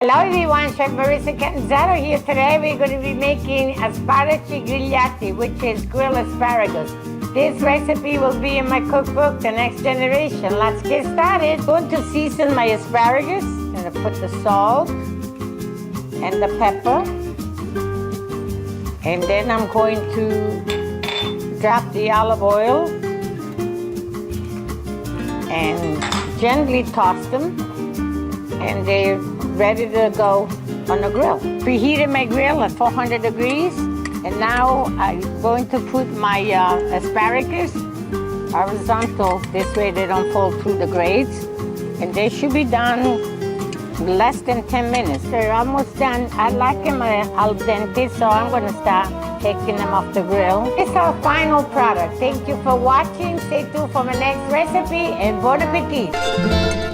Hello everyone, Chef Marissa Catanzaro here. Today we're going to be making Asparagi Grigliati, which is grilled asparagus. This recipe will be in my cookbook, The Next Generation. Let's get started. I'm going to season my asparagus. I'm going to put the salt and the pepper. And then I'm going to drop the olive oil and gently toss them. And they're ready to go on the grill. Preheated my grill at 400 degrees. And now I'm going to put my asparagus horizontal. This way they don't fall through the grates. And they should be done less than 10 minutes. They're almost done. I like them al dente, so I'm gonna start taking them off the grill. It's our final product. Thank you for watching. Stay tuned for my next recipe and bon appetit.